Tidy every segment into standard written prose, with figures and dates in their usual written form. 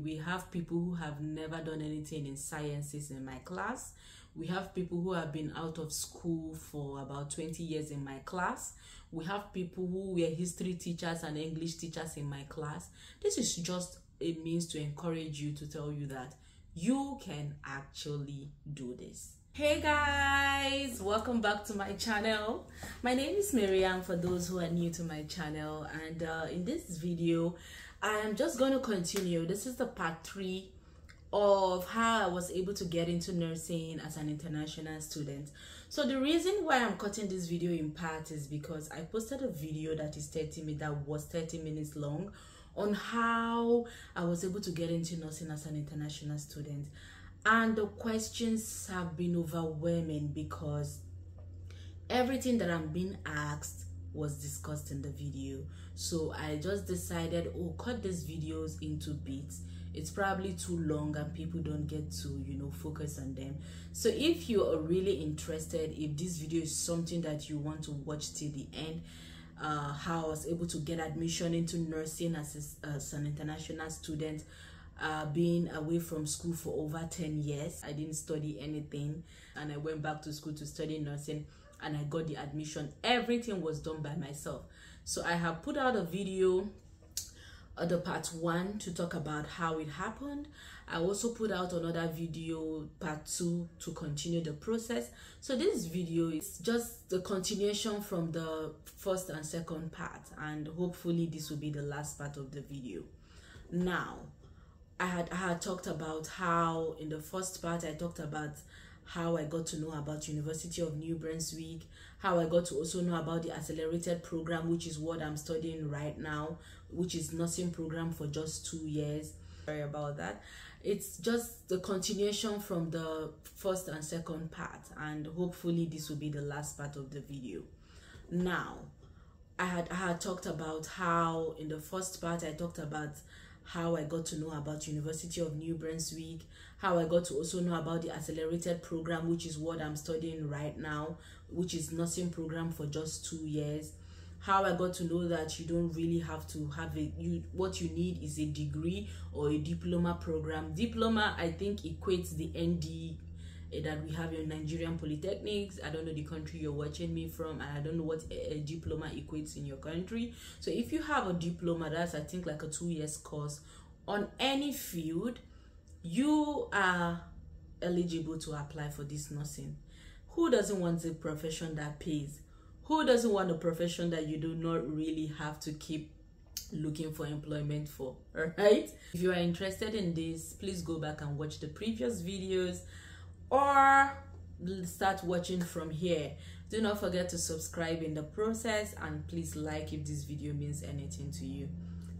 We have people who have never done anything in sciences in my class. We have people who have been out of school for about 20 years in my class. We have people who were history teachers and English teachers in my class. This is just a means to encourage you, to tell you that you can actually do this. Hey guys, welcome back to my channel. My name is Miriam for those who are new to my channel, and in this video I am just going to continue. This is the part 3 of how I was able to get into nursing as an international student. So the reason why I'm cutting this video in part is because I posted a video that was 30 minutes long on how I was able to get into nursing as an international student. And the questions have been overwhelming because everything that I'm being asked was discussed in the video. So I just decided, cut these videos into bits. It's probably too long and people don't get to, focus on them. So if you are really interested, if this video is something that you want to watch till the end, how I was able to get admission into nursing as an international student, being away from school for over 10 years. I didn't study anything and I went back to school to study nursing and I got the admission. Everything was done by myself. So I have put out a video, the part 1, to talk about how it happened. I also put out another video, part 2, to continue the process. So this video is just the continuation from the first and second part, and hopefully this will be the last part of the video. Now, I had talked about how in the first part I talked about how I got to know about University of New Brunswick, how I got to also know about the accelerated program, which is what I'm studying right now, which is nursing program for just 2 years. Sorry about that. It's just the continuation from the first and second part, and hopefully this will be the last part of the video. Now, I had talked about how in the first part I talked about how I got to know about University of New Brunswick, how I got to also know about the accelerated program, which is what I'm studying right now, which is nursing program for just 2 years. How I got to know that you don't really have to have what you need is a degree or a diploma program. Diploma, I think, equates the ND that we have in Nigerian polytechnics. I don't know the country you're watching me from, and I don't know what a diploma equates in your country. So if you have a diploma, that's I think like a 2 years course on any field, you are eligible to apply for this nursing. Who doesn't want a profession that pays? Who doesn't want a profession that you do not really have to keep looking for employment for? All right, if you are interested in this, please go back and watch the previous videos or start watching from here. Do not forget to subscribe in the process, and please like if this video means anything to you.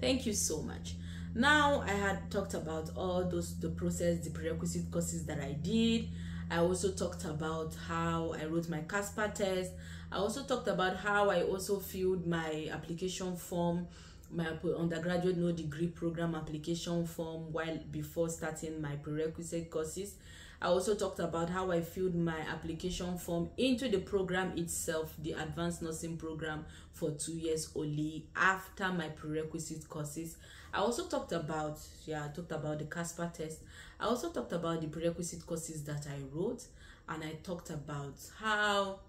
Thank you so much. Now, I had talked about all the process, the prerequisite courses that I did. I also talked about how I wrote my CASPA test. I also talked about how I also filled my application form, my undergraduate no degree program application form before starting my prerequisite courses. I also talked about how I filled my application form into the program itself, the advanced nursing program for 2 years only after my prerequisite courses. I also talked about, the CASPA test. I also talked about the prerequisite courses that I wrote, and I talked about how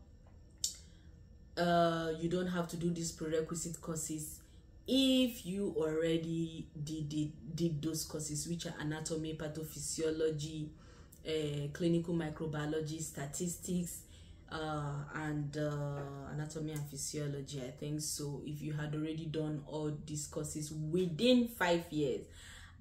you don't have to do these prerequisite courses if you already did those courses, which are anatomy, pathophysiology, clinical microbiology, statistics, and anatomy and physiology, I think so. If you had already done all these courses within 5 years,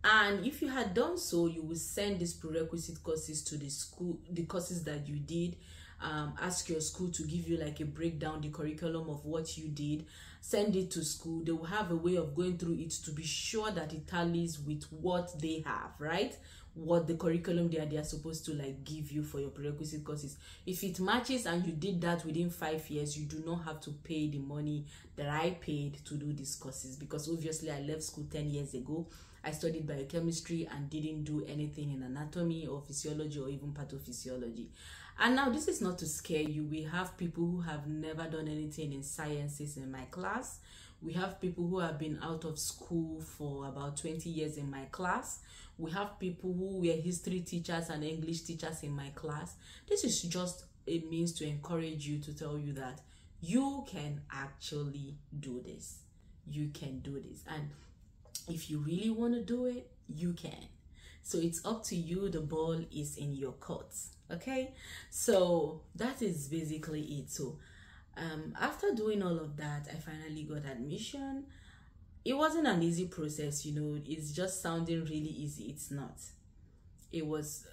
and if you had done so, you will send these prerequisite courses to the school, the courses that you did. Ask your school to give you like a breakdown, the curriculum of what you did. Send it to school. They will have a way of going through it to be sure that it tallies with what they have, right? What the curriculum they are supposed to like give you for your prerequisite courses. If it matches and you did that within 5 years, you do not have to pay the money that I paid to do these courses, because obviously I left school 10 years ago. I studied biochemistry and didn't do anything in anatomy or physiology or even pathophysiology. And now, this is not to scare you. We have people who have never done anything in sciences in my class. We have people who have been out of school for about 20 years in my class. We have people who were history teachers and English teachers in my class. This is just a means to encourage you, to tell you that you can actually do this. You can do this. And if you really want to do it, you can. So it's up to you. The ball is in your court. Okay, so that is basically it. So after doing all of that, I finally got admission. It wasn't an easy process, you know. It's just sounding really easy. It's not. It was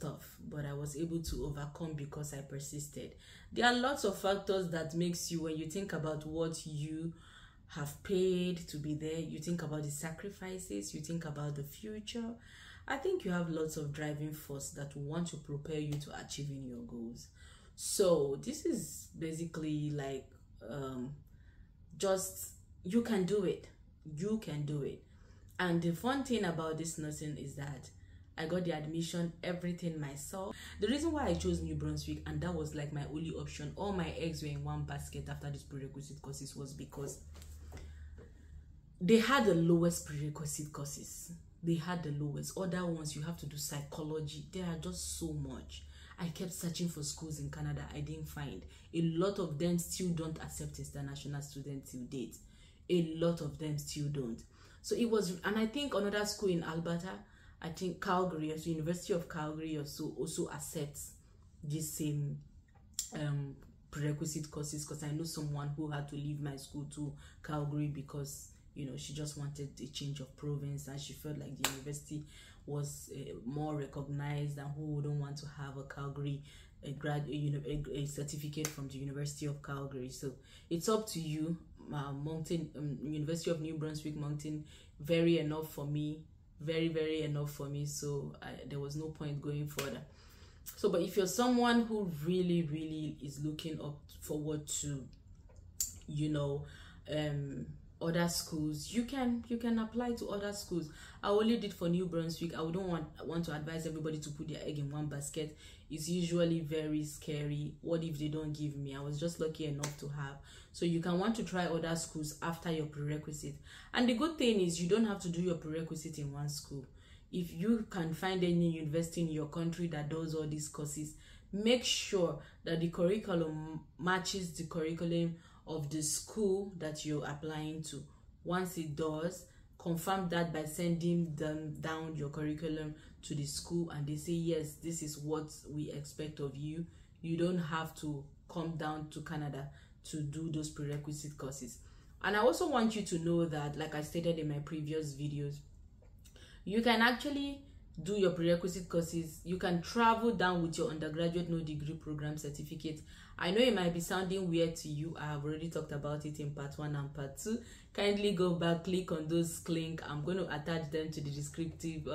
tough, but I was able to overcome because I persisted. There are lots of factors that makes you, when you think about what you have paid to be there, you think about the sacrifices, you think about the future. I think you have lots of driving force that want to prepare you to achieving your goals. So this is basically like just, you can do it. You can do it. And the fun thing about this nursing is that I got the admission, everything myself. The reason why I chose New Brunswick, and that was like my only option, all my eggs were in one basket after these prerequisite courses, was because they had the lowest prerequisite courses. They had the lowest. Other ones, you have to do psychology. There are just so much. I kept searching for schools in Canada. I didn't find. A lot of them still don't accept international students till date. A lot of them still don't. So it was, and I think another school in Alberta, I think Calgary, also University of Calgary also accepts this same prerequisite courses, because I know someone who had to leave my school to Calgary because, you know, she just wanted a change of province and she felt like the university was more recognized, and who wouldn't want to have a Calgary a certificate from the University of Calgary. So it's up to you. Moncton, University of New Brunswick, Moncton, very enough for me, very enough for me. So there was no point going further. So, but if you're someone who really is looking up forward to, you know, other schools, you can apply to other schools. I only did for New Brunswick. I wouldn't want to advise everybody to put their egg in one basket. It's usually very scary. What if they don't give me? I was just lucky enough to have. So you can want to try other schools after your prerequisite. And the good thing is you don't have to do your prerequisite in one school. If you can find any university in your country that does all these courses, make sure that the curriculum matches the curriculum of the school that you're applying to. Once it does, confirm that by sending them down your curriculum to the school, and they say, yes, this is what we expect of you. You don't have to come down to Canada to do those prerequisite courses. And I also want you to know that, like I stated in my previous videos, you can actually do your prerequisite courses. You can travel down with your undergraduate no degree program certificate. I know it might be sounding weird to you. I have already talked about it in part 1 and part 2. Kindly go back, click on those links. I'm going to attach them to the descriptive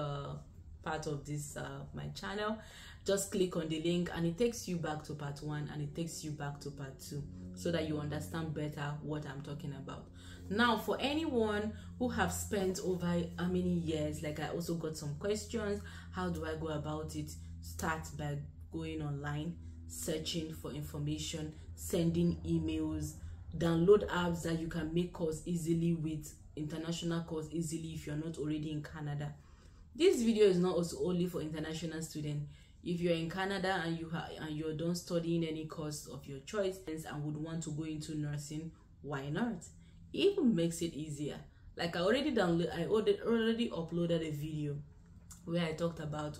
part of this my channel. Just click on the link and it takes you back to part 1 and it takes you back to part 2, so that you understand better what I'm talking about. Now, for anyone who have spent over how many years, like I also got some questions, how do I go about it? Start by going online, searching for information, sending emails, download apps that you can make calls easily with, international calls easily if you're not already in Canada. This video is not also only for international students. If you're in Canada and you're done studying any course of your choice and would want to go into nursing, why not? It even makes it easier. Like I already uploaded a video where I talked about,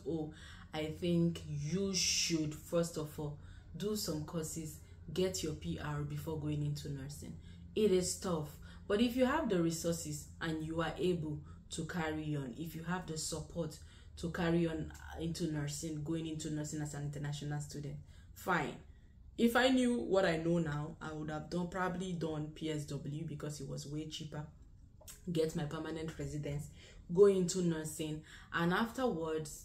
I think you should first of all do some courses, get your PR before going into nursing. It is tough, but if you have the resources and you are able to carry on, if you have the support to carry on into nursing, going into nursing as an international student, fine. If I knew what I know now, I would have probably done PSW because it was way cheaper, get my permanent residence, go into nursing, and afterwards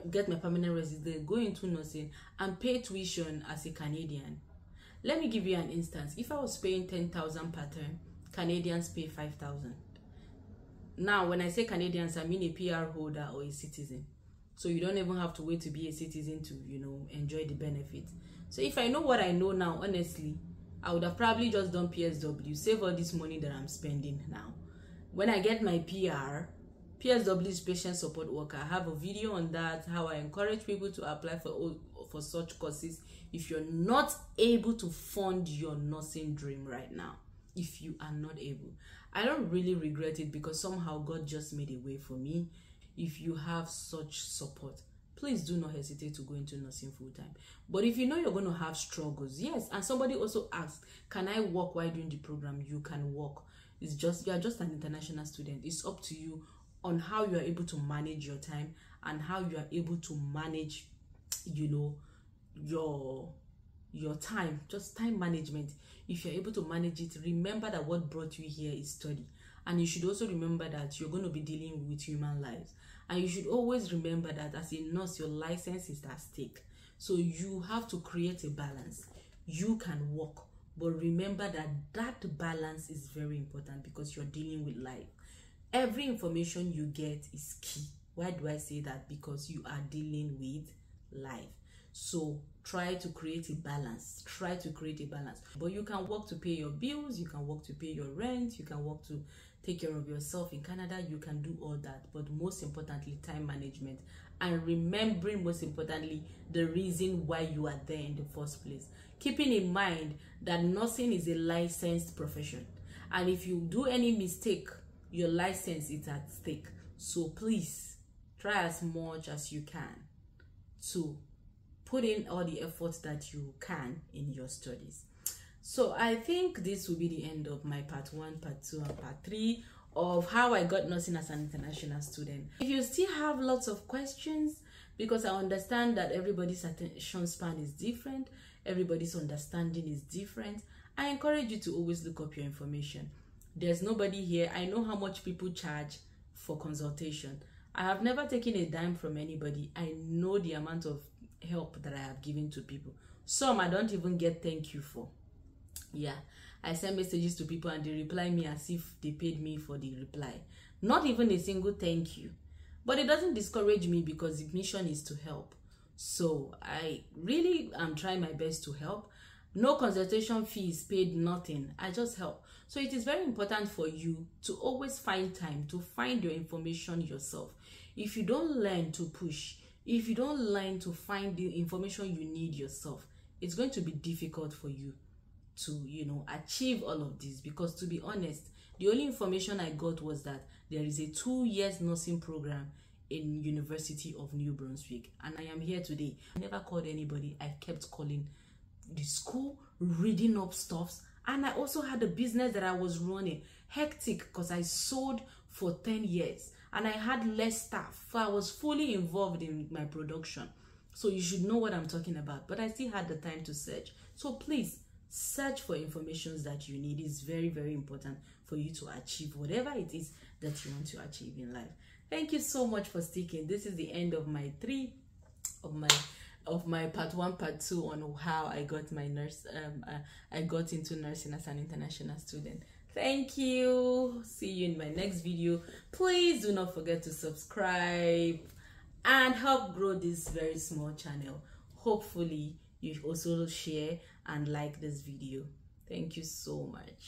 get my permanent residence, go into nursing and pay tuition as a Canadian. Let me give you an instance. If I was paying 10,000 per term, Canadians pay 5,000. Now, when I say Canadians, I mean a PR holder or a citizen. So you don't even have to wait to be a citizen to, you know, enjoy the benefits. So if I know what I know now, honestly, I would have probably just done PSW, save all this money that I'm spending now. When I get my PR, PSW is patient support worker. I have a video on that, how I encourage people to apply for such courses if you're not able to fund your nursing dream right now. If you are not able, I don't really regret it, because somehow God just made a way for me. If you have such support, please do not hesitate to go into nursing full-time. But if you know you're going to have struggles, yes, and somebody also asked, can I work while doing the program? You can work. It's just, you are just an international student. It's up to you on how you are able to manage your time and how you are able to manage, you know, your time, just time management. If you're able to manage it, remember that what brought you here is study. And you should also remember that you're going to be dealing with human lives. And you should always remember that as a nurse, your license is at stake. So you have to create a balance. You can work, but remember that that balance is very important, because you're dealing with life. Every information you get is key. Why do I say that? Because you are dealing with life. So try to create a balance. Try to create a balance. But you can work to pay your bills, you can work to pay your rent, you can work to take care of yourself in Canada. You can do all that. But most importantly, time management. And remembering, most importantly, the reason why you are there in the first place. Keeping in mind that nursing is a licensed profession. And if you do any mistake, your license is at stake. So please, try as much as you can to put in all the efforts that you can in your studies. So I think this will be the end of my part 1, part 2, and part 3 of how I got nursing as an international student. If you still have lots of questions, because I understand that everybody's attention span is different, everybody's understanding is different, I encourage you to always look up your information. There's nobody here. I know how much people charge for consultation. I have never taken a dime from anybody. I know the amount of help that I have given to people. Some I don't even get thank you for. Yeah, I send messages to people and they reply me as if they paid me for the reply. Not even a single thank you. But it doesn't discourage me, because the mission is to help. So I really am trying my best to help. No consultation fees paid, nothing. I just help. So it is very important for you to always find time to find your information yourself. If you don't learn to push, if you don't learn to find the information you need yourself, it's going to be difficult for you to, you know, achieve all of this. Because to be honest, the only information I got was that there is a 2-year nursing program in University of New Brunswick, and I am here today. I never called anybody. I kept calling the school, reading up stuffs, and I also had a business that I was running. Hectic, because I sold for 10 years and I had less staff, so I was fully involved in my production. So you should know what I'm talking about. But I still had the time to search. So please search for information that you need. It's very, very important for you to achieve whatever it is that you want to achieve in life. Thank you so much for sticking. This is the end of my part 1, part 2 on how I got my I got into nursing as an international student. Thank you. See you in my next video. Please do not forget to subscribe and help grow this very small channel. Hopefully you also share and like this video. Thank you so much.